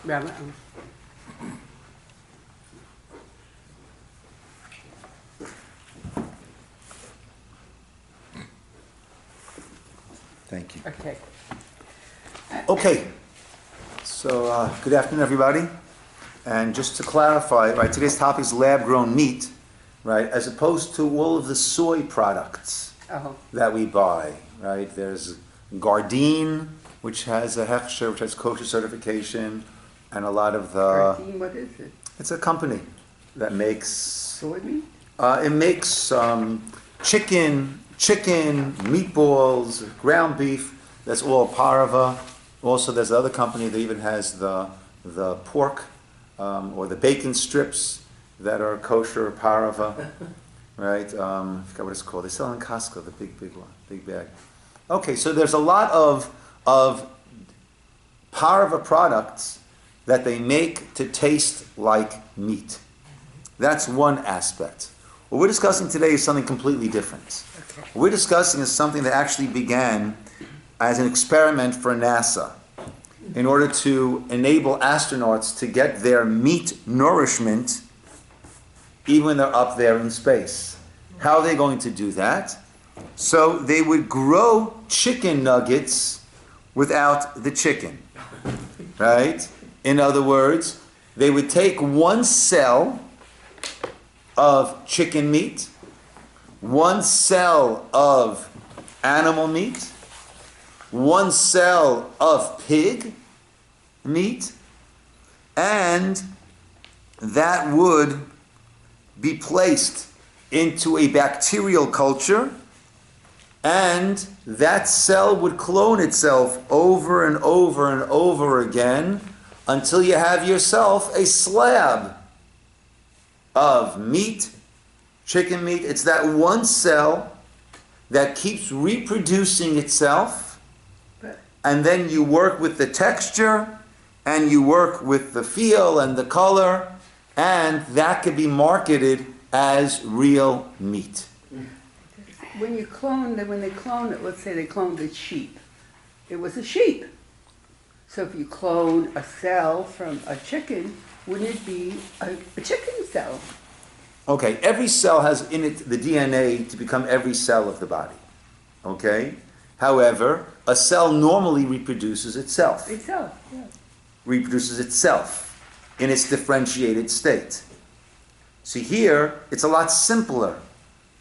Rabbi. Thank you. Okay. Okay. So, good afternoon, everybody. And just to clarify, right, today's topic is lab-grown meat, right, as opposed to all of the soy products that we buy, right? There's Gardein, which has a hechsher, which has kosher certification, and a lot of the... Gardein, what is it? It's a company that makes... Soy meat? It makes chicken, meatballs, ground beef. That's all Pareve. Also, there's another company that even has the pork or the bacon strips that are kosher Pareve, right? I forgot what it's called. They sell in Costco, the big one, big bag. Okay, so there's a lot of Pareve products that they make to taste like meat. That's one aspect. What we're discussing today is something completely different. Okay. What we're discussing is something that actually began as an experiment for NASA in order to enable astronauts to get their meat nourishment even when they're up there in space. How are they going to do that? So they would grow chicken nuggets without the chicken, right? In other words, they would take one cell of chicken meat, one cell of animal meat, one cell of pig meat, and that would be placed into a bacterial culture, and that cell would clone itself over and over and over again until you have yourself a slab of meat, chicken meat. It's that one cell that keeps reproducing itself, and then you work with the texture, and you work with the feel and the color, and that could be marketed as real meat. When they clone it, let's say they cloned a sheep. It was a sheep. So if you clone a cell from a chicken, wouldn't it be a chicken cell? Okay, every cell has in it the DNA to become every cell of the body. Okay? However, a cell normally reproduces itself. Itself, yeah. Reproduces itself in its differentiated state. See, here, it's a lot simpler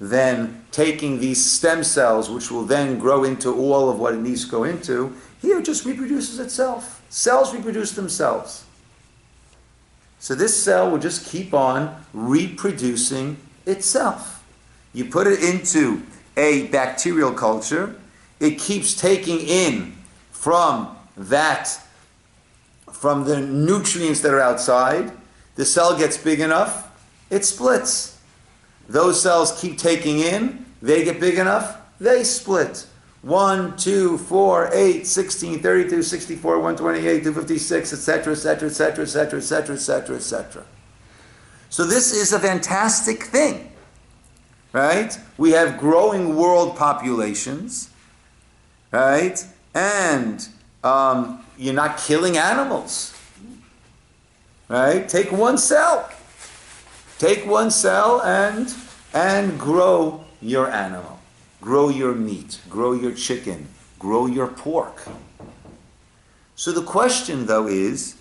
than taking these stem cells, which will then grow into all of what it needs to go into. Here, it just reproduces itself. Cells reproduce themselves. So this cell will just keep on reproducing itself. You put it into a bacterial culture, it keeps taking in from the nutrients that are outside. The cell gets big enough, it splits. Those cells keep taking in, they get big enough, they split. 1, 2, 4, 8, 16, 32, 64, 128, 256, etc., etc., etc., etc., etc., etc., etc. So this is a fantastic thing, right? We have growing world populations, right? And you're not killing animals, right? Take one cell and grow your animal. Grow your meat, grow your chicken, grow your pork. So the question, though, is,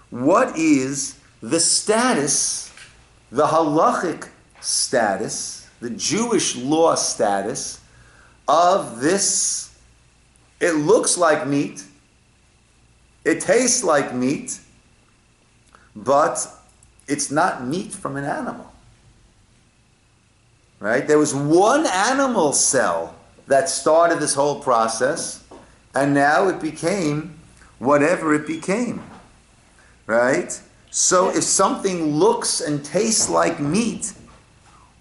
what is the status, the halachic status, the Jewish law status of this? It looks like meat, it tastes like meat, but it's not meat from an animal. Right? There was one animal cell that started this whole process, and now it became whatever it became. Right? So if something looks and tastes like meat,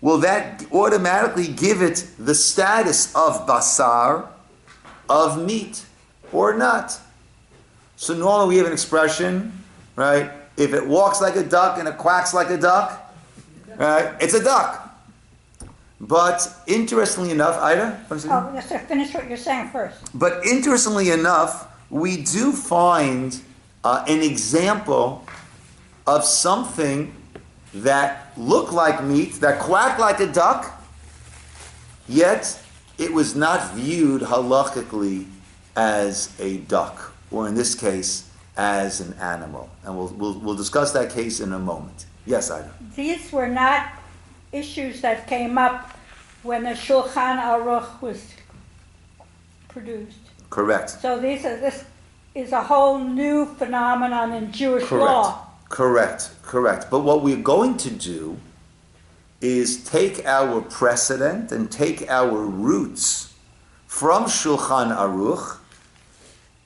will that automatically give it the status of basar, of meat, or not? So normally we have an expression, right? If it walks like a duck and it quacks like a duck, right? It's a duck. But interestingly enough, Ida? Yes, sir. Finish what you're saying first. But interestingly enough, we do find an example of something that looked like meat, that quacked like a duck, yet it was not viewed halachically as a duck, or in this case, as an animal. And we'll discuss that case in a moment. Yes, Ida? These were not issues that came up when the Shulchan Aruch was produced. Correct. So this is a whole new phenomenon in Jewish law. Correct. But what we're going to do is take our precedent and take our roots from Shulchan Aruch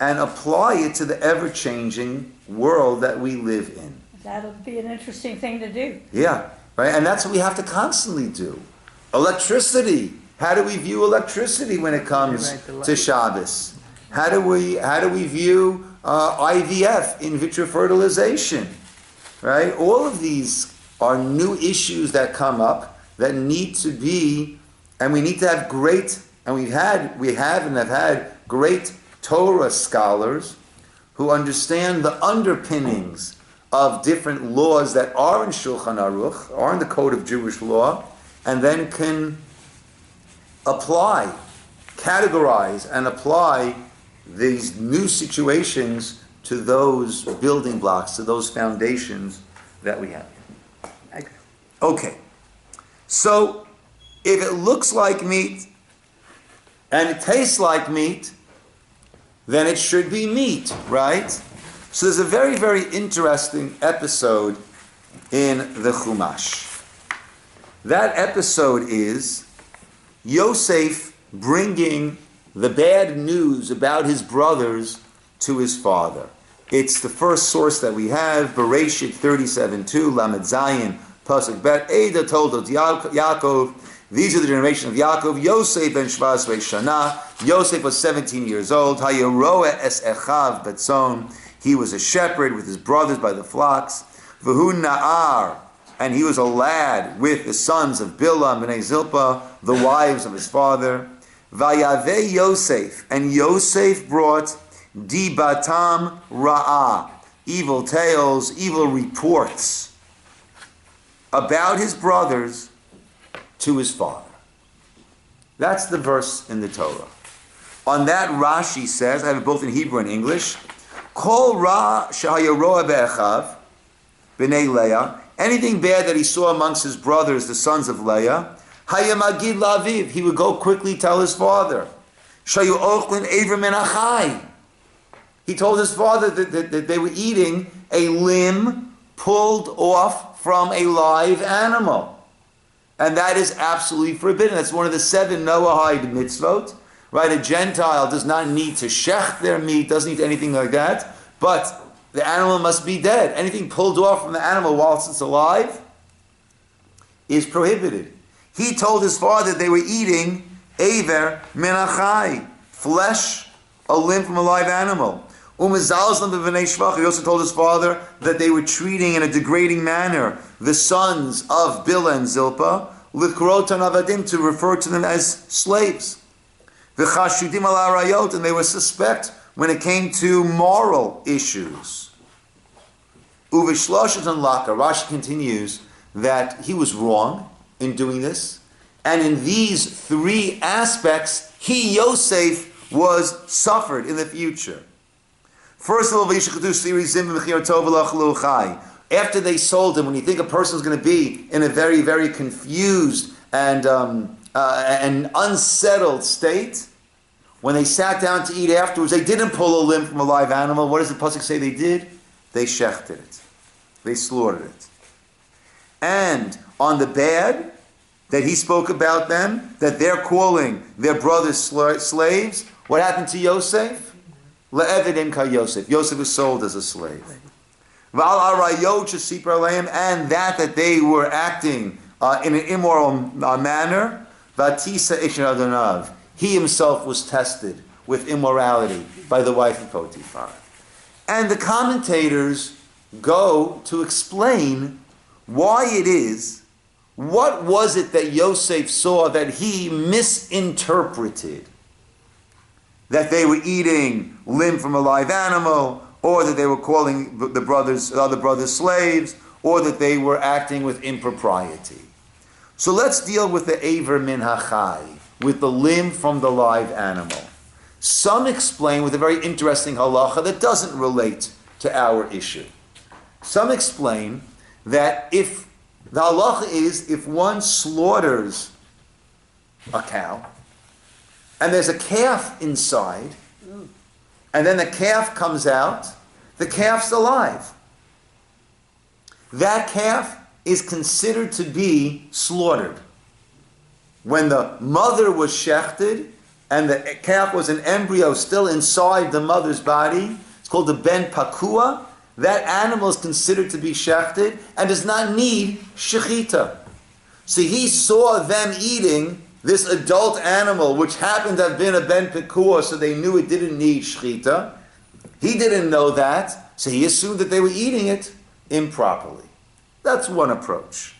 and apply it to the ever-changing world that we live in. That'll be an interesting thing to do. Yeah, right? And that's what we have to constantly do. Electricity. How do we view electricity when it comes to Shabbos? How do we view IVF, in vitro fertilization? Right? All of these are new issues that come up that need to be, and we need to have great, and we have had great Torah scholars who understand the underpinnings of different laws that are in Shulchan Aruch, are in the code of Jewish law, and then can apply, categorize, and apply these new situations to those building blocks, to those foundations that we have. Okay, so if it looks like meat and it tastes like meat, then it should be meat, right? So there's a very, very interesting episode in the Chumash. That episode is Yosef bringing the bad news about his brothers to his father. It's the first source that we have, Bereshit 37:2, Lamed Zayin, Pasuk Bet, Ada told Yaakov, these are the generation of Yaakov, Yosef ben Shvas Shana, Yosef was 17 years old, Hayeroa es Echav Betzon, he was a shepherd with his brothers by the flocks, V'hu Na'ar, and he was a lad with the sons of Bilam and Zilpah, the wives of his father, Vayave Yosef, and Yosef brought Dibatam Ra'ah, evil tales, evil reports about his brothers to his father. That's the verse in the Torah. On that, Rashi says, I have it both in Hebrew and English, Kol Ra Shahayaroa Be'echav, B'nei Leah, anything bad that he saw amongst his brothers, the sons of Leah, Hayamagid Laviv, he would go quickly tell his father. Shayu Ochlin Avram min Achai. He told his father that they were eating a limb pulled off from a live animal. And that is absolutely forbidden. That's one of the 7 Noahide mitzvot. Right? A Gentile does not need to shech their meat, doesn't need anything like that. But the animal must be dead. Anything pulled off from the animal whilst it's alive is prohibited. He told his father they were eating Aver min Achai, flesh, a limb from a live animal. He also told his father that they were treating in a degrading manner the sons of Bilah and Zilpah, Likrotan Avadim, to refer to them as slaves. V'chashudim al arayot, and they were suspect when it came to moral issues. Uvishloshot and Laka, Rashi continues that he was wrong in doing this, and in these 3 aspects, he, Yosef, was suffered in the future. First of all, after they sold him, when you think a person is going to be in a very, very confused and unsettled state, when they sat down to eat afterwards, they didn't pull a limb from a live animal. What does the pasuk say they did? They shechted it. They slaughtered it. And on the bad that he spoke about them, that they're calling their brothers slaves, what happened to Yosef? Le'evidim ka Yosef. Yosef was sold as a slave. V'al arayot shesipar aleim, and that they were acting in an immoral manner. V'atisa ishin adonav. He himself was tested with immorality by the wife of Potiphar. And the commentators go to explain why it is, what was it that Yosef saw that he misinterpreted? That they were eating limb from a live animal, or that they were calling the other brothers slaves, or that they were acting with impropriety. So let's deal with the Aver min hachai, with the limb from the live animal. Some explain with a very interesting halacha that doesn't relate to our issue. Some explain that if the halacha is if one slaughters a cow and there's a calf inside, and then the calf comes out, the calf's alive. That calf is considered to be slaughtered. When the mother was shechted and the calf was an embryo still inside the mother's body, it's called the ben pakua, that animal is considered to be shechted and does not need shechita. So he saw them eating this adult animal, which happened to have been a ben pakua, so they knew it didn't need shechita. He didn't know that, so he assumed that they were eating it improperly. That's one approach.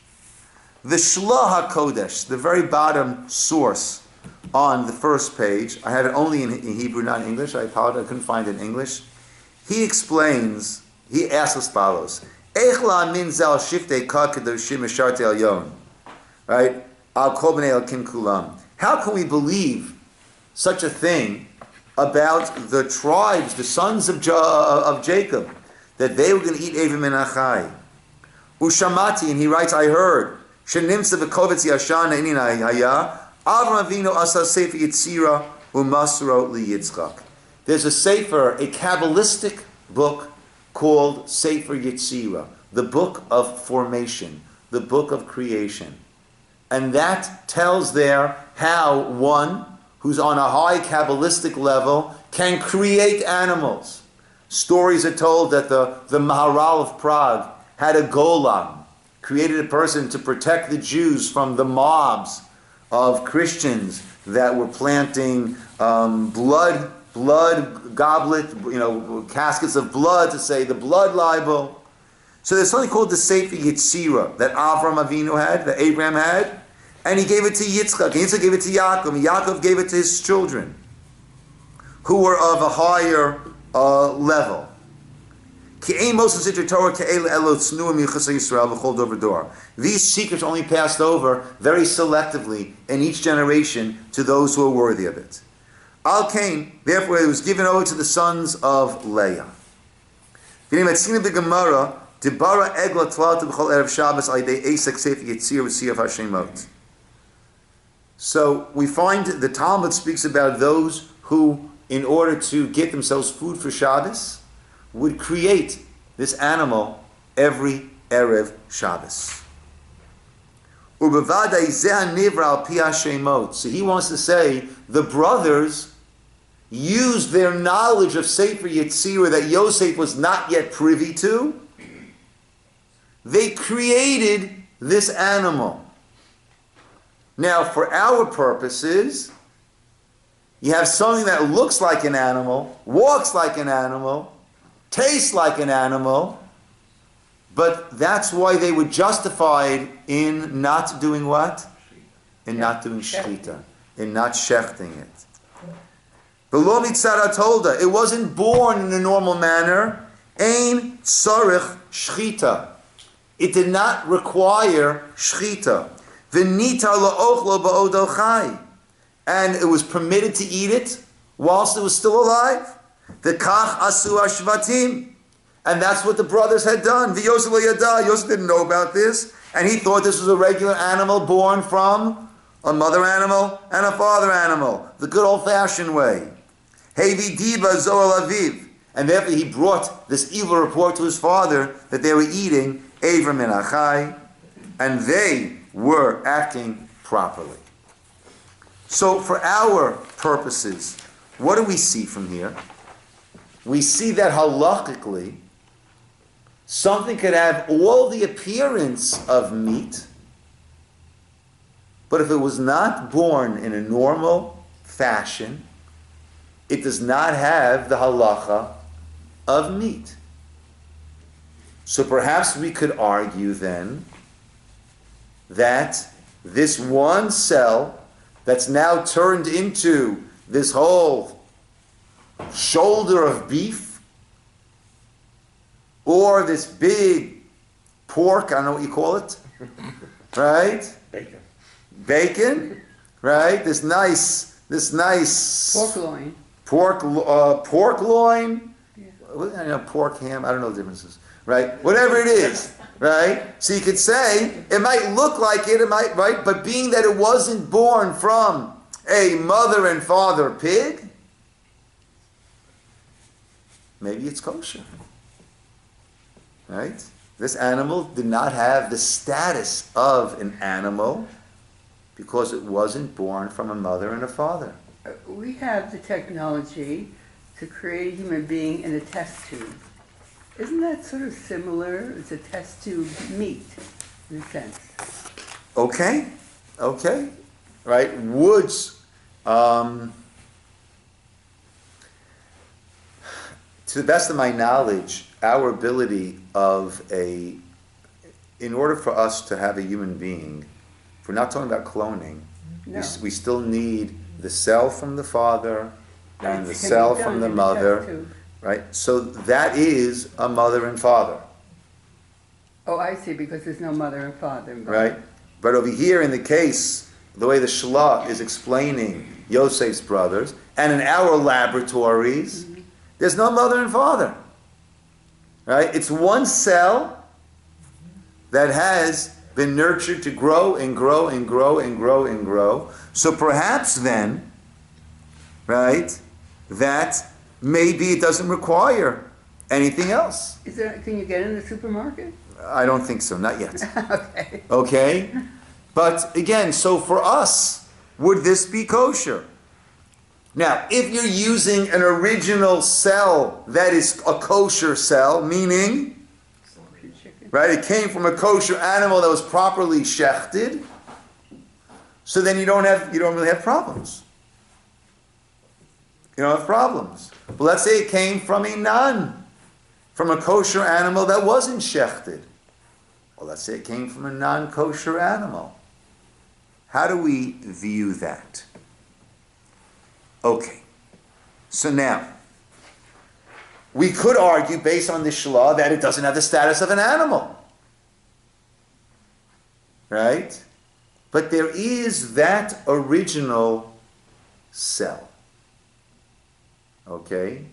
The Shlah HaKodesh, the very bottom source on the first page, I had it only in Hebrew, not in English. I apologize, I couldn't find it in English. He explains, he asks as follows, Eich la'amin zal shiftei ka kedoshim eshartei elyon. Right? Al kol bnei elkim kulam. How can we believe such a thing about the tribes, the sons of Jacob, that they were going to eat Eivim min hachai? Ushamati, and he writes, I heard, Shenimtza v'kovetz yashan einin haya, Avram Avinu asa sefer Yitzira umasro liYitzchak. There's a sefer, a Kabbalistic book called Sefer Yitzira, the book of formation, the book of creation. And that tells there how one who's on a high Kabbalistic level can create animals. Stories are told that the Maharal of Prague had a golem, created a person to protect the Jews from the mobs of Christians that were planting blood goblet, caskets of blood to say the blood libel. So there's something called the Sefer Yitzira that Avram Avinu had, that Abraham had, and he gave it to Yitzchak, and Yitzchak gave it to Yaakov, and Yaakov gave it to his children, who were of a higher level. These secrets only passed over very selectively in each generation to those who are worthy of it. Al Cain, therefore, it was given over to the sons of Leah. So we find the Talmud speaks about those who, in order to get themselves food for Shabbos, would create this animal every Erev Shabbos. So he wants to say the brothers used their knowledge of Sefer Yetzirah that Yosef was not yet privy to. They created this animal. Now, for our purposes, you have something that looks like an animal, walks like an animal, tastes like an animal, but that's why they were justified in not doing what? In not doing shechita, in not shechting it. Below mitzara tolda, it wasn't born in a normal manner. Ein tzarich shechita. It did not require shechita. V'nita la'ochlo ba'odo chai. And it was permitted to eat it whilst it was still alive. The kach asu ashvatim, and that's what the brothers had done. The Yosef yada, Yosef didn't know about this, and he thought this was a regular animal born from a mother animal and a father animal, the good old-fashioned way. Hevi diba zoel aviv, and therefore he brought this evil report to his father that they were eating Eivim min hachai, and they were acting properly. So, for our purposes, what do we see from here? We see that halachically, something could have all the appearance of meat, but if it was not born in a normal fashion, it does not have the halacha of meat. So perhaps we could argue then that this one cell that's now turned into this whole shoulder of beef or this big pork, I don't know what you call it, right? Bacon, right? This nice Pork loin. pork loin, Yeah. I know, pork ham, I don't know the differences, right? Whatever it is, right? So you could say, it might look like it might, right? But being that it wasn't born from a mother and father pig, maybe it's kosher, right? This animal did not have the status of an animal because it wasn't born from a mother and a father. We have the technology to create a human being in a test tube. Isn't that sort of similar? It's a test tube meat, in a sense. Okay, right? Woods, to the best of my knowledge, our ability in order for us to have a human being, if we're not talking about cloning, No. we still need the cell from the father and the It can be cell done from the in a mother, test tube. right? So that is a mother and father, Oh, I see, because there's no mother and father involved. right? But over here in the case, the way the Shlah is explaining Yosef's brothers, and in our laboratories, there's no mother and father, right? It's one cell that has been nurtured to grow and grow and grow and grow and grow. So perhaps then, right, that maybe it doesn't require anything else. Can you get it in the supermarket? I don't think so, not yet. Okay. Okay? But again, so for us, would this be kosher? Now, if you're using an original cell that is a kosher cell, meaning, right, it came from a kosher animal that was properly shechted, so then you don't really have problems. You don't have problems. But let's say it came from from a kosher animal that wasn't shechted. Well, let's say it came from a non-kosher animal. How do we view that? Okay. So now, we could argue, based on this Shlah, that it doesn't have the status of an animal. Right? But there is that original cell. Okay?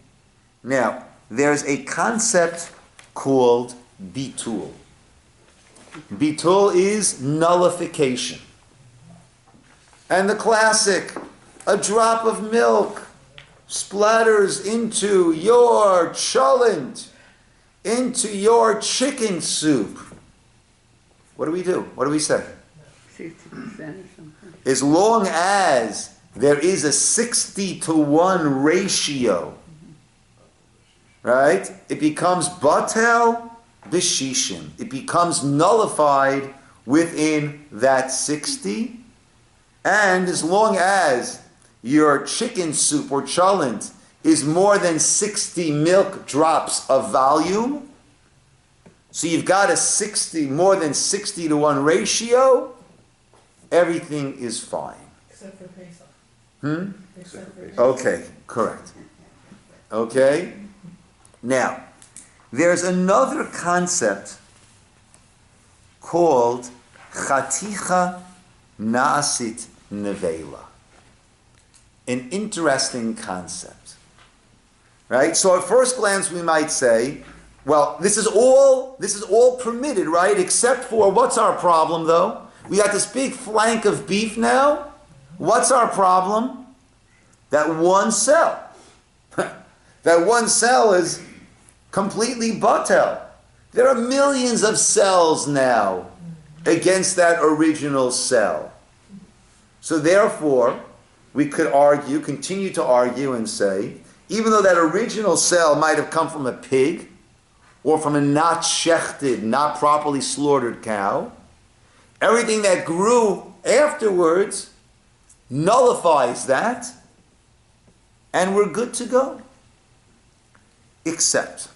Now, there's a concept called bitul. Bitul is nullification. And the classic, a drop of milk splatters into your cholent, into your chicken soup. What do we do? What do we say? 60% or something. As long as there is a 60-to-1 ratio, right? It becomes batel b'shishim. It becomes nullified within that 60. And as long as your chicken soup or cholent is more than 60 milk drops of volume, so you've got more than 60-to-1 ratio, everything is fine. Except for Pesach. Except for Pesach. Okay, correct. Okay? Now, there's another concept called chaticha na'asit nevela. An interesting concept. Right? So at first glance we might say, well, this is all permitted, right? Except for, what's our problem though? We got this big flank of beef now. What's our problem? That one cell. That one cell is completely batel. There are millions of cells now against that original cell. So therefore, we could continue to argue and say, even though that original cell might have come from a pig, or from a not shechted, not properly slaughtered cow, everything that grew afterwards nullifies that, and we're good to go. Except,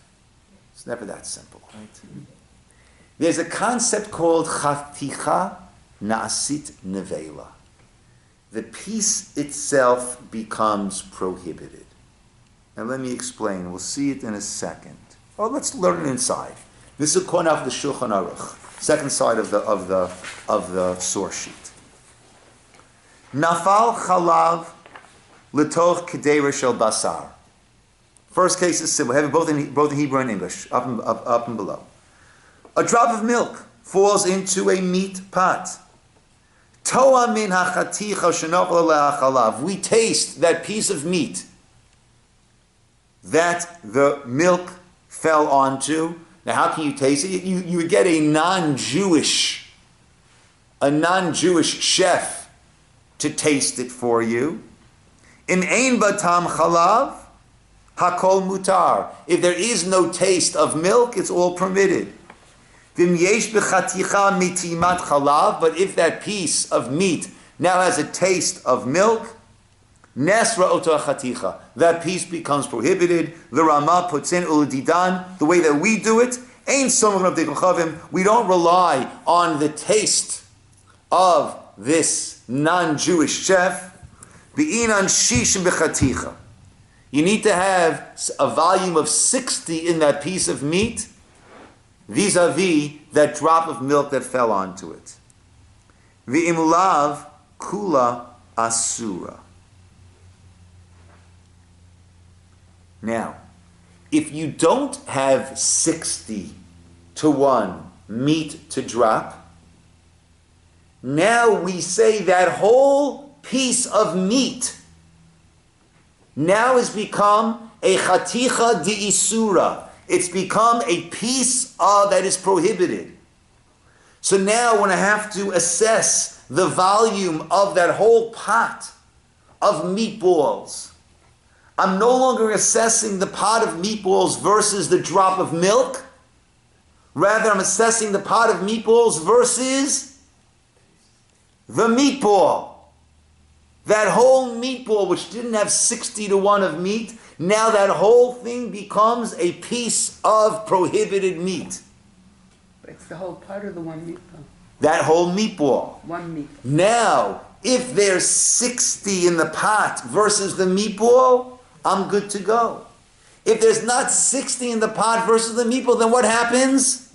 it's never that simple, right? There's a concept called chaticha na'asit nevela. The piece itself becomes prohibited. And let me explain. We'll see it in a second. Oh, let's learn it inside. This is according to the Shulchan Aruch, second side of the source sheet. Nafal chalav letoch kedera shel basar. First case is simple. Have it both in Hebrew and English, up and below. A drop of milk falls into a meat pot. Toa min hachaticha shenofel le'achalav. We taste that piece of meat that the milk fell onto. Now, how can you taste it? You would get a non-Jewish chef to taste it for you. In ein batam chalav, hakol mutar. If there is no taste of milk, it's all permitted. Vim yesh b'chaticha mitimat chalav. But if that piece of meat now has a taste of milk, nesra oto chaticha. That piece becomes prohibited. The Rama puts in uladidan. The way that we do it, ain't someone of the kochavim. We don't rely on the taste of this non-Jewish chef. Be'inan shishim b'chaticha. You need to have a volume of 60 in that piece of meat, vis-a-vis that drop of milk that fell onto it. V'im lav kula asura. Now, if you don't have 60 to 1 meat to drop, now we say that whole piece of meat now has become a chaticha de isura. It's become a piece that is prohibited. So now when I have to assess the volume of that whole pot of meatballs, I'm no longer assessing the pot of meatballs versus the drop of milk. Rather, I'm assessing the pot of meatballs versus the meatball. That whole meatball, which didn't have 60 to 1 of meat, now that whole thing becomes a piece of prohibited meat. But it's the whole part of the one meatball. That whole meatball. One meatball. Now, if there's 60 in the pot versus the meatball, I'm good to go. If there's not 60 in the pot versus the meatball, then what happens?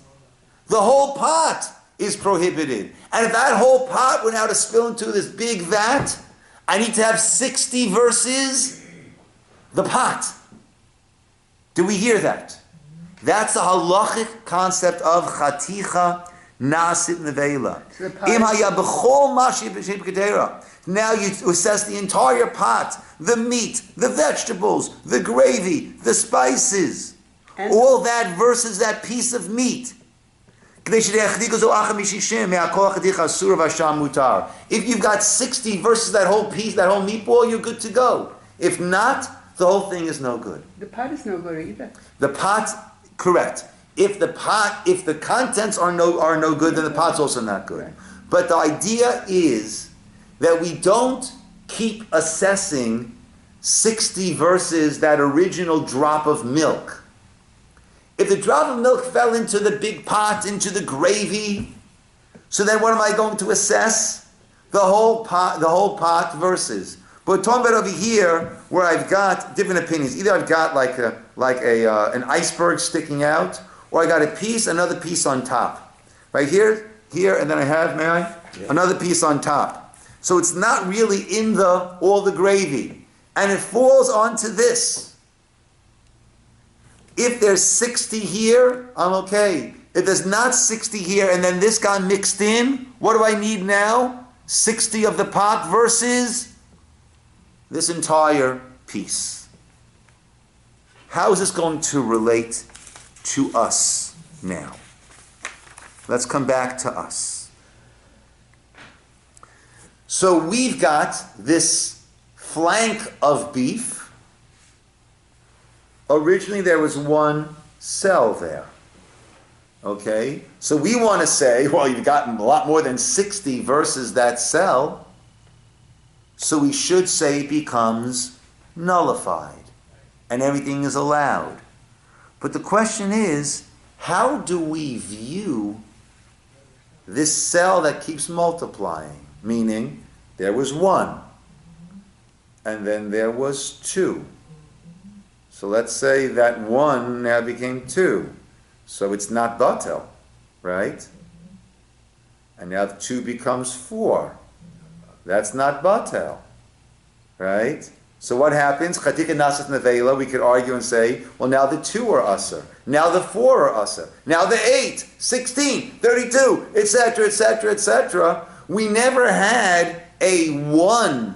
The whole pot is prohibited. And if that whole pot were now to spill into this big vat, I need to have 60 versus the pot. Do we hear that? That's the halachic concept of chaticha nasit nevela. Now you assess the entire pot, the meat, the vegetables, the gravy, the spices, all that versus that piece of meat. If you've got 60 versus that whole piece, that whole meatball, you're good to go. If not, the whole thing is no good. The pot is no good either. The pot, correct. If the contents are no good, then the pot's also not good. Right. But the idea is that we don't keep assessing 60 versus that original drop of milk. If the drop of milk fell into the big pot, into the gravy, so then what am I going to assess? The whole pot versus. But we're talking about over here where I've got different opinions. Either I've got an iceberg sticking out, or I got another piece on top. Right here, and then I have, may I? Yeah. Another piece on top. So it's not really in all the gravy. And it falls onto this. If there's 60 here, I'm okay. If there's not 60 here and then this got mixed in, what do I need now? 60 of the pot versus this entire piece. How is this going to relate to us now? Let's come back to us. So we've got this flank of beef. Originally there was one cell there. Okay? So we want to say, well, you've gotten a lot more than 60 versus that cell. So we should say it becomes nullified. And everything is allowed. But the question is, how do we view this cell that keeps multiplying? Meaning, there was 1. And then there was 2. So let's say that 1 now became 2. So it's not batel, right? And now 2 becomes 4. That's not batel, right? So what happens? Chatika nasat nevela, we could argue and say, well, now the 2 are usher. Now the 4 are usher. Now the 8, 16, 32, etc., etc., etc. We never had a 1.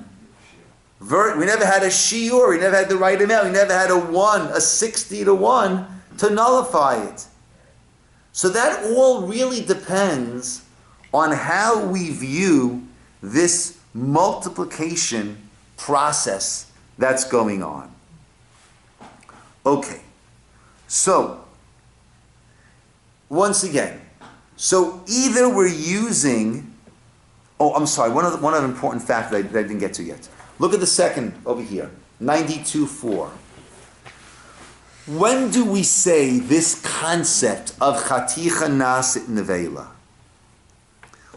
We never had a shiur. We never had the right amount. We never had a 1, a 60 to 1 to nullify it. So that all really depends on how we view this multiplication process that's going on. Okay, so once again, so either we're using, I'm sorry, one other important fact that I didn't get to yet. Look at the second over here, 92.4. When do we say this concept of chaticha nasit nevela?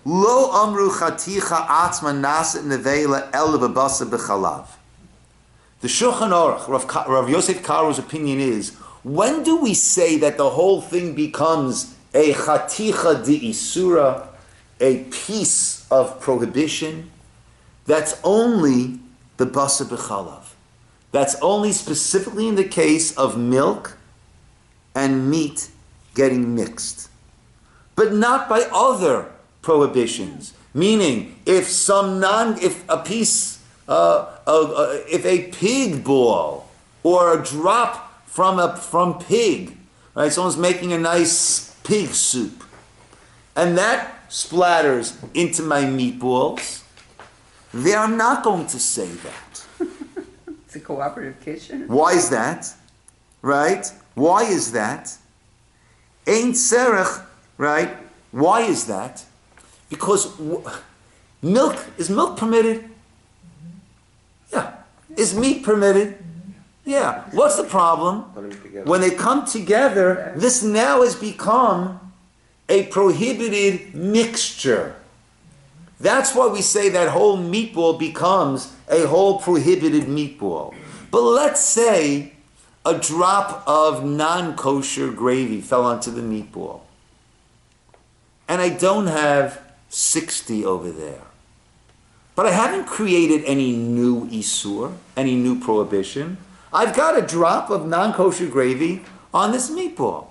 Lo amru chaticha atzma nasit nevela el b'basa b'chalav. The Shulchan Aruch, Rav Yosef Karo's opinion is, when do we say that the whole thing becomes a chaticha de isura, a piece of prohibition? That's only the basa b'chalav. That's only specifically in the case of milk and meat getting mixed. But not by other prohibitions. Meaning, if a pig ball or a drop from pig, right? Someone's making a nice pig soup, and that splatters into my meatballs, they are not going to say that. It's a cooperative kitchen. Why is that? Right? Why is that? Ein serech, right? Why is that? Because is milk permitted? Yeah. Is meat permitted? Yeah. What's the problem? When they come together, this now has become a prohibited mixture. That's why we say that whole meatball becomes a whole prohibited meatball. But let's say a drop of non-kosher gravy fell onto the meatball. And I don't have 60 over there. But I haven't created any new isur, any new prohibition. I've got a drop of non-kosher gravy on this meatball.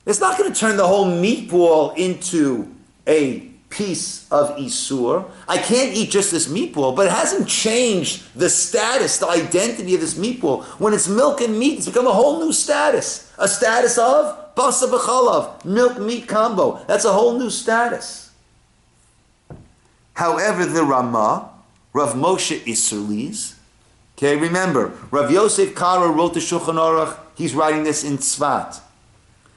It's not going to turn the whole meatball into a piece of isur. I can't eat just this meatball, but it hasn't changed the status, the identity of this meatball. When it's milk and meat, it's become a whole new status. A status of basa b'chalav, milk-meat combo. That's a whole new status. However, the Ramah, Rav Moshe Isserles, okay, remember, Rav Yosef Karo wrote the Shulchan Aruch, he's writing this in Tzfat.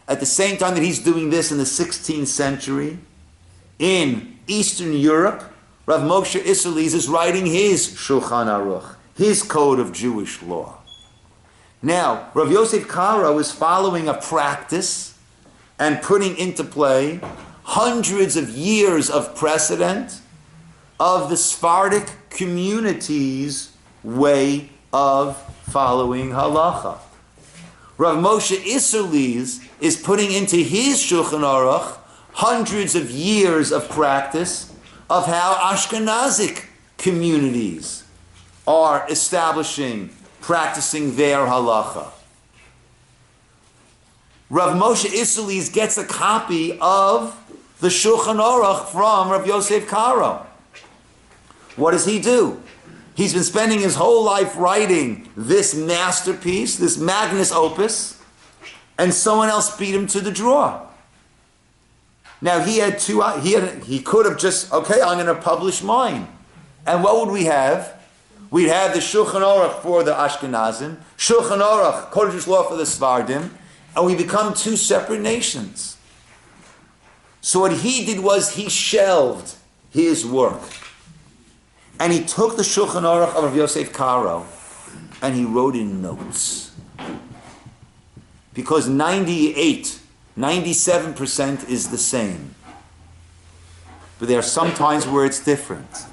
At the same time that he's doing this in the 16th century, in Eastern Europe, Rav Moshe Isserles is writing his Shulchan Aruch, his code of Jewish law. Now, Rav Yosef Karo is following a practice and putting into play hundreds of years of precedent of the Sephardic community's way of following halacha. Rav Moshe Isserles is putting into his Shulchan Aruch hundreds of years of practice of how Ashkenazic communities are establishing, practicing their halacha. Rav Moshe Isserles gets a copy of the Shulchan Aruch from Rav Yosef Karo. What does he do? He's been spending his whole life writing this masterpiece, this magnus opus, and someone else beat him to the draw. Now he could have just, okay, I'm going to publish mine. And what would we have? We'd have the Shulchan Aruch for the Ashkenazim, Shulchan Aruch, Kodesh law for the Sephardim, and we become two separate nations. So what he did was he shelved his work. And he took the Shulchan Aruch of Rav Yosef Karo and he wrote in notes. Because 97% is the same. But there are some times where it's different.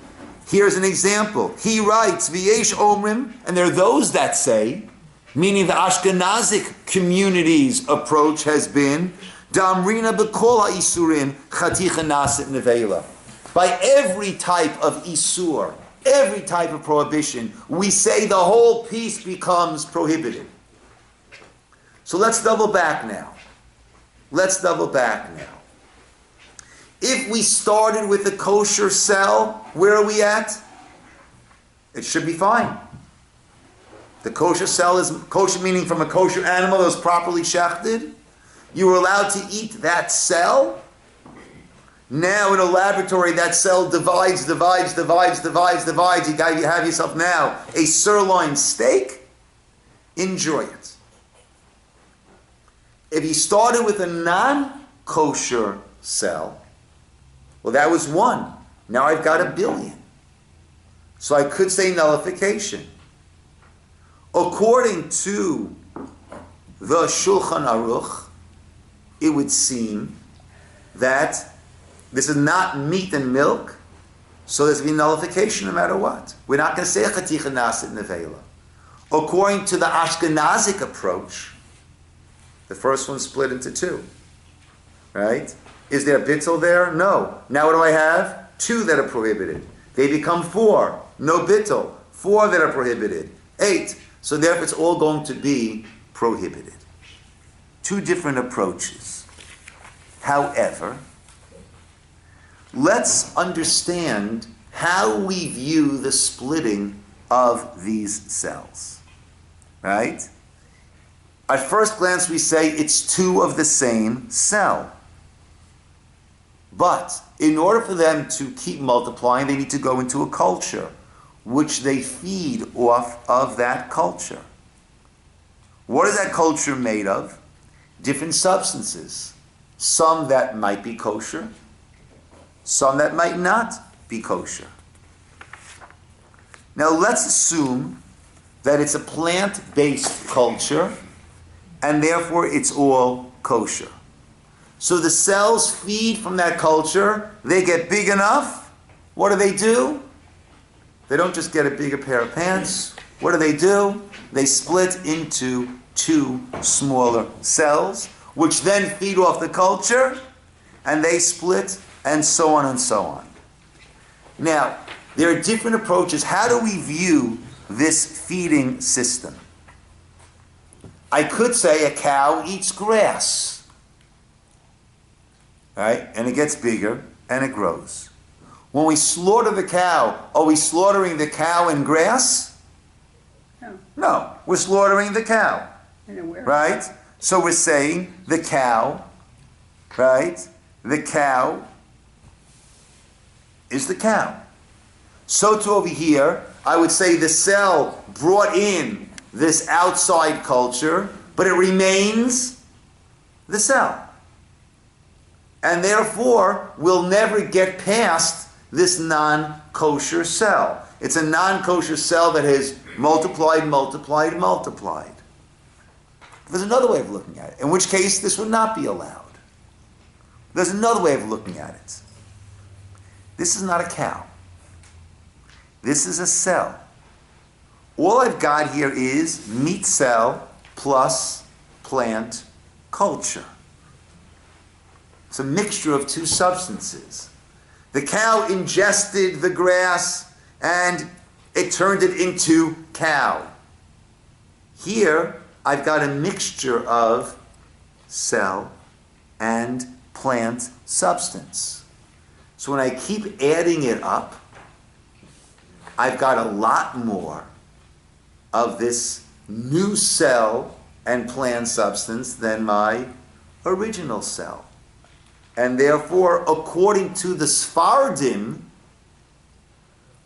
Here's an example. He writes, V'yesh omrim, and there are those that say, Meaning the Ashkenazic community's approach has been Damrina b'kol ha'isurim chaticha nasit nevela. By every type of isur, every type of prohibition, we say the whole piece becomes prohibited. So let's double back now. If we started with a kosher cell, where are we at? It should be fine. The kosher cell is kosher, meaning from a kosher animal that was properly shechted. You were allowed to eat that cell. Now in a laboratory, that cell divides. You have yourself now a sirloin steak. Enjoy it. If you started with a non-kosher cell, well, that was one. Now I've got 1 billion. So I could say nullification. According to the Shulchan Aruch, it would seem that this is not meat and milk, so there's going to be nullification no matter what. We're not going to say chaticha nasit nevela. According to the Ashkenazic approach, the first one split into 2. Right? Is there bittul there? No. Now what do I have? 2 that are prohibited. They become 4. No bittul. 4 that are prohibited. 8. So therefore it's all going to be prohibited. 2 different approaches. However, let's understand how we view the splitting of these cells. Right? At first glance we say it's 2 of the same cell. But in order for them to keep multiplying, they need to go into a culture, which they feed off of that culture. What is that culture made of? Different substances. Some that might be kosher, some that might not be kosher. Now let's assume that it's a plant-based culture, and therefore it's all kosher. So the cells feed from that culture, they get big enough. What do? They don't just get a bigger pair of pants. What do? They split into 2 smaller cells, which then feed off the culture, and they split, and so on and so on. Now, there are different approaches. How do we view this feeding system? I could say a cow eats grass. Right? And it gets bigger, and it grows. When we slaughter the cow, are we slaughtering the cow in grass? No, we're slaughtering the cow. Right? So we're saying the cow, right? The cow is the cow. So too over here, I would say the cell brought in this outside culture, but it remains the cell. And therefore, we'll never get past this non-kosher cell. It's a non-kosher cell that has multiplied. There's another way of looking at it, in which case this would not be allowed. There's another way of looking at it. This is not a cow. This is a cell. All I've got here is meat cell plus plant culture. It's a mixture of 2 substances. The cow ingested the grass and it turned it into cow. Here, I've got a mixture of cell and plant substance. So when I keep adding it up, I've got a lot more of this new cell and plant substance than my original cell. And therefore, according to the Sfardim,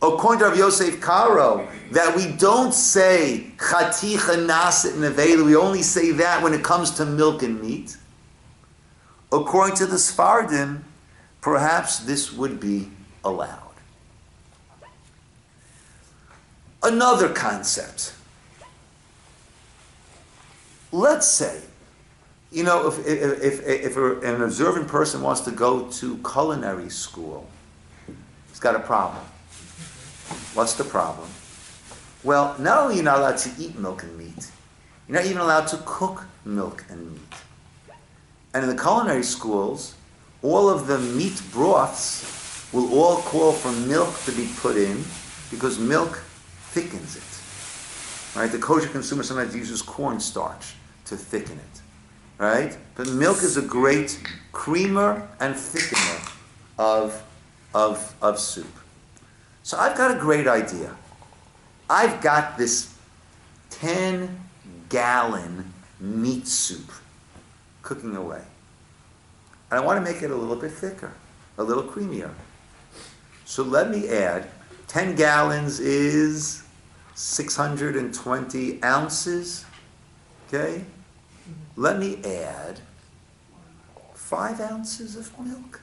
according to Rav Yosef Karo, that we don't say chaticha nasit nevela, we only say that when it comes to milk and meat. According to the Sfardim, perhaps this would be allowed. Another concept. Let's say, if an observant person wants to go to culinary school, he's got a problem. What's the problem? Well, not only are you not allowed to eat milk and meat, You're not even allowed to cook milk and meat. And in the culinary schools, all of the meat broths will all call for milk to be put in because milk thickens it. Right? The kosher consumer sometimes uses cornstarch to thicken it. Right? But milk is a great creamer and thickener of soup. So I've got a great idea. I've got this 10-gallon meat soup cooking away. And I want to make it a little bit thicker, a little creamier. So let me add, 10 gallons is 620 ounces, okay? Let me add 5 ounces of milk.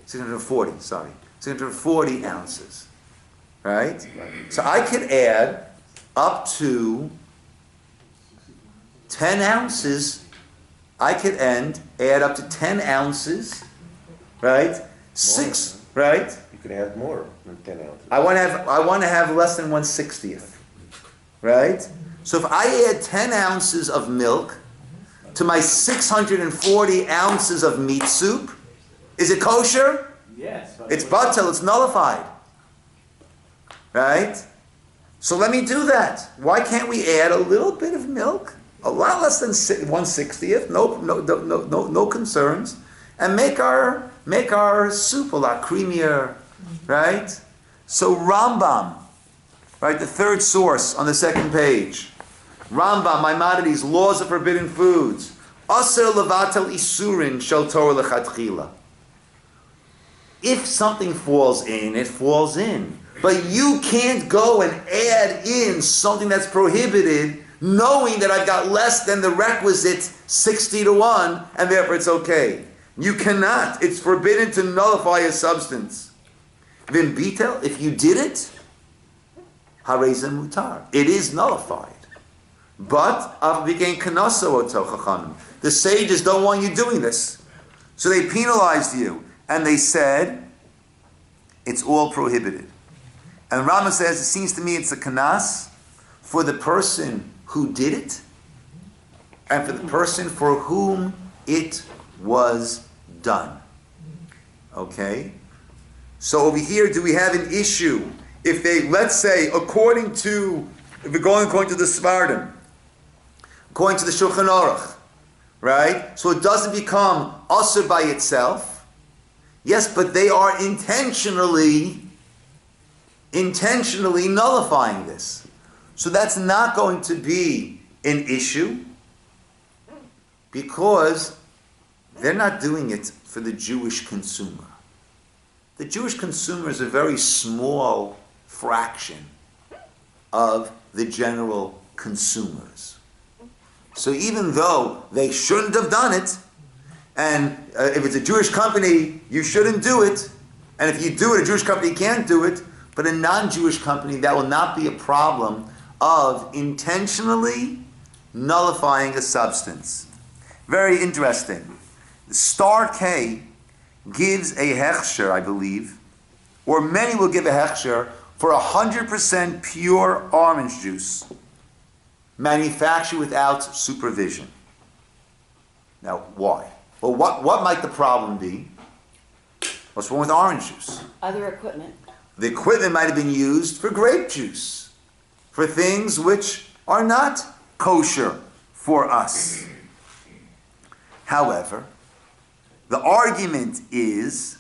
640 ounces, right? So I could add up to 10 ounces. I could add up to 10 ounces, right? Right? You could add more than 10 ounces. I want to have less than 1/60th, right? So if I add 10 ounces of milk to my 640 ounces of meat soup, is it kosher? Yes. It's batel, it's nullified. Right? So let me do that. Why can't we add a little bit of milk? A lot less than 1/60th, no concerns, and make our soup a lot creamier, right? So Rambam, right, the third source on the second page. Rambam, Maimonides, Laws of Forbidden Foods. Aser levatel isurin shel Torah lechatchila. If something falls in, it falls in. But you can't go and add in something that's prohibited knowing that I've got less than the requisite 60-1, and therefore it's okay. You cannot. It's forbidden to nullify a substance. Vim bitel, if you did it, hareza mutar. It is nullified. But the sages don't want you doing this. So they penalized you. And they said, it's all prohibited. And Rama says, it seems to me it's a kanas for the person who did it and for the person for whom it was done. Okay? So over here, do we have an issue? If they, let's say, if we're going according to the Svardim, according to the Shulchan Aruch, right? So it doesn't become asur by itself. Yes, but they are intentionally nullifying this. So that's not going to be an issue because they're not doing it for the Jewish consumer. The Jewish consumer is a very small fraction of the general consumers. So even though they shouldn't have done it, and if it's a Jewish company, you shouldn't do it. And if you do it, a Jewish company can't do it. But a non-Jewish company, that will not be a problem of intentionally nullifying a substance. Very interesting. Star K gives a hechsher, I believe, or many will give a hechsher for 100% pure orange juice, manufactured without supervision. Now, why? Well, what might the problem be? What's wrong with orange juice? Other equipment. The equipment might have been used for grape juice, for things which are not kosher for us. However, the argument is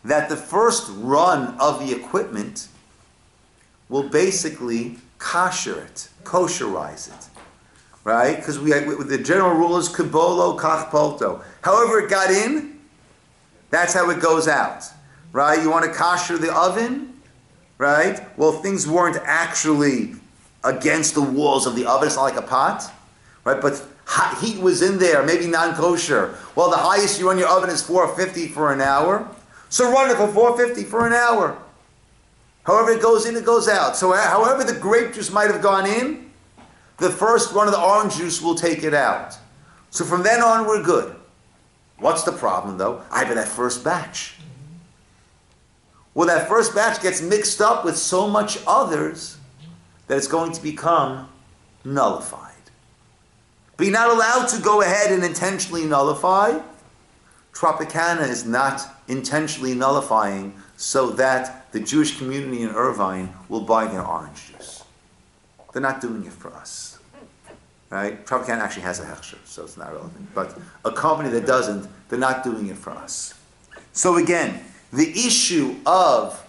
that the first run of the equipment will basically kosherize it. Right? Because the general rule is kabolo kach polto. However it got in, that's how it goes out. Right? You want to kosher the oven? Right? Well, things weren't actually against the walls of the oven. It's not like a pot. Right? But hot heat was in there, maybe non-kosher. Well, the highest you run your oven is 450 for an hour. So run it for 450 for an hour. However it goes in, it goes out. So however the grape juice might have gone in, the first run of the orange juice will take it out. So from then on, we're good. What's the problem, though? I have that first batch. Well, that first batch gets mixed up with so much others that it's going to become nullified. But you're not allowed to go ahead and intentionally nullify. Tropicana is not intentionally nullifying so that the Jewish community in Irvine will buy their orange juice. They're not doing it for us. Right? Tropicana actually has a hechsher, so it's not relevant. But a company that doesn't, they're not doing it for us. So again, the issue of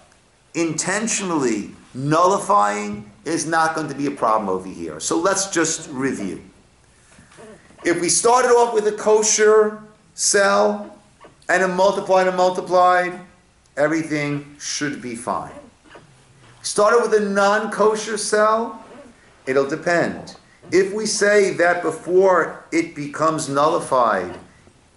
intentionally nullifying is not going to be a problem over here. So let's just review. If we started off with a kosher cell and it multiplied, everything should be fine. Started with a non-kosher cell, it'll depend. If we say that before it becomes nullified,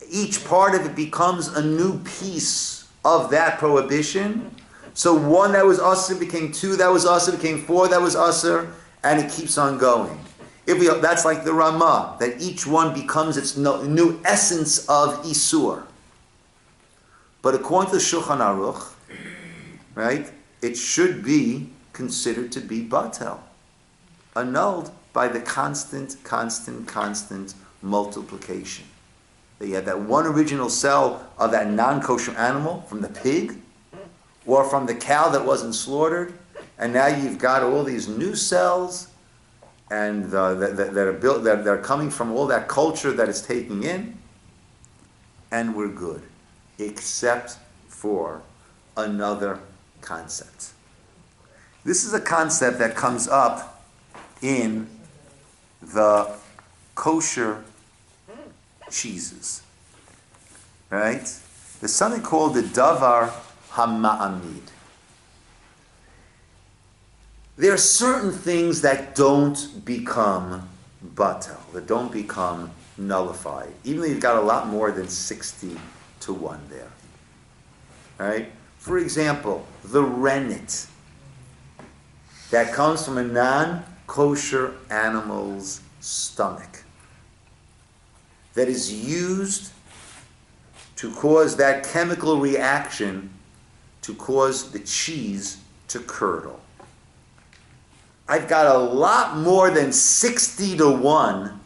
each part of it becomes a new piece of that prohibition, so one that was usher became two that was usher, became four that was usher, and it keeps on going. That's like the Ramah, that each one becomes its new essence of Isur. But according to the Shulchan Aruch, right, it should be considered to be batel, annulled by the constant multiplication. That you had that one original cell of that non-kosher animal from the pig, or from the cow that wasn't slaughtered, and now you've got all these new cells, and that are coming from all that culture that it's taking in, and we're good, except for another concept. This is a concept that comes up in the kosher cheeses, right? There's something called the davar hama'amid. There are certain things that don't become batel, that don't become nullified, even though you've got a lot more than 60 to 1 there. Right? For example, the rennet that comes from a non-kosher animal's stomach, that is used to cause that chemical reaction to cause the cheese to curdle. I've got a lot more than 60 to 1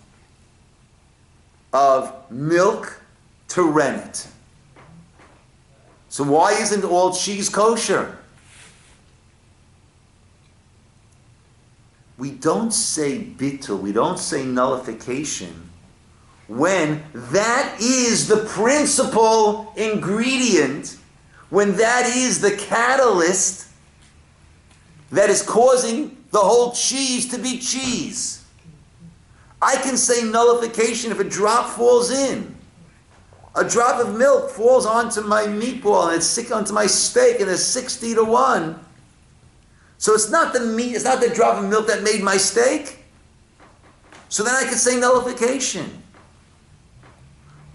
of milk to rennet. So why isn't all cheese kosher? We don't say bittul, we don't say nullification, when that is the principal ingredient, when that is the catalyst that is causing the whole cheese to be cheese. I can say nullification if a drop falls in. A drop of milk falls onto my meatball and it's sick onto my steak and it's 60 to 1. So it's not the meat, it's not the drop of milk that made my steak. So then I can say nullification.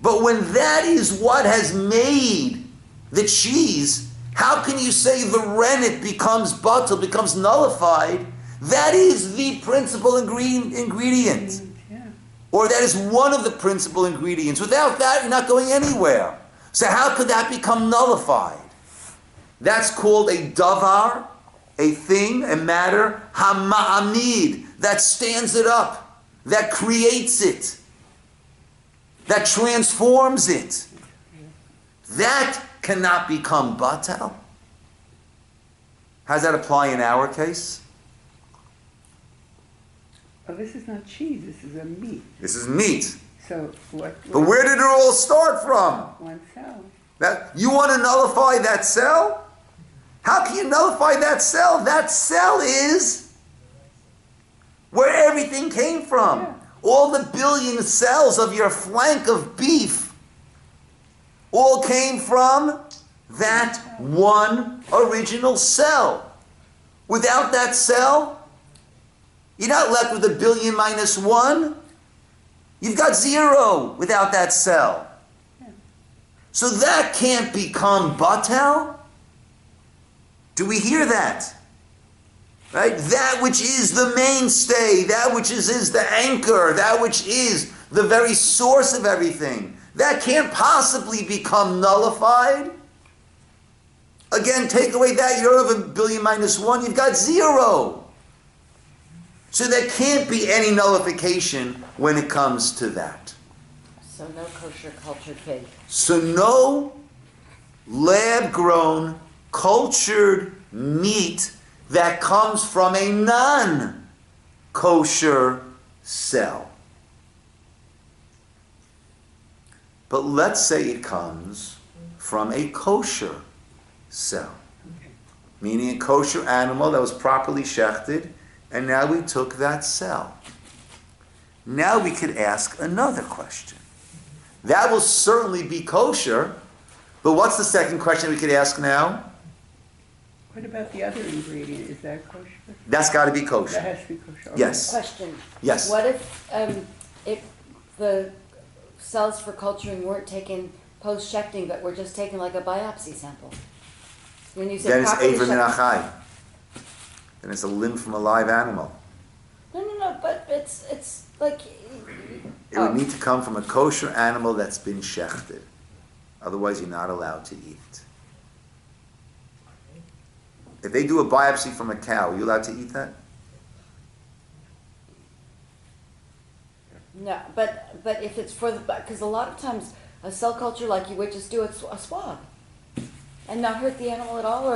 But when that is what has made the cheese, how can you say the rennet becomes batel, becomes nullified? That is the principal ingredient. Yeah. Or that is one of the principal ingredients. Without that, you're not going anywhere. So how could that become nullified? That's called a davar, a thing, a matter, hama'amid, that stands it up, that creates it, that transforms it. That cannot become batel. How does that apply in our case? Oh, this is not cheese, this is a meat. This is meat. So what? But where did it all start from? One cell. That you want to nullify that cell? How can you nullify that cell? That cell is where everything came from. Yeah. All the billion cells of your flank of beef all came from that one original cell. Without that cell, you're not left with 1 billion minus 1. You've got 0 without that cell. Yeah. So that can't become batel. Do we hear that? Right? That which is the mainstay, that which is the anchor, that which is the very source of everything, that can't possibly become nullified. Again, take away that, you're of 1 billion minus 1, you've got 0. So there can't be any nullification when it comes to that. So no kosher cultured pig. So no lab-grown, cultured meat that comes from a non-kosher cell. But let's say it comes from a kosher cell, meaning a kosher animal that was properly shechted, and now we took that cell. Now we could ask another question. That will certainly be kosher, but what's the second question we could ask now? What about the other ingredient? Is that kosher? That's got to be That kosher. has to be kosher. Okay. Yes. Question. Yes. What if the cells for culturing weren't taken post-shechting, but were just taken like a biopsy sample? When you say Then it's properly Aver min shechted- achai. Then it's a limb from a live animal. No, but it's like. It would need to come from a kosher animal that's been shechted. Otherwise, you're not allowed to eat. If they do a biopsy from a cow, are you allowed to eat that? No, but if it's for the, because a lot of times a cell culture like you would just do a swab and not hurt the animal at all, or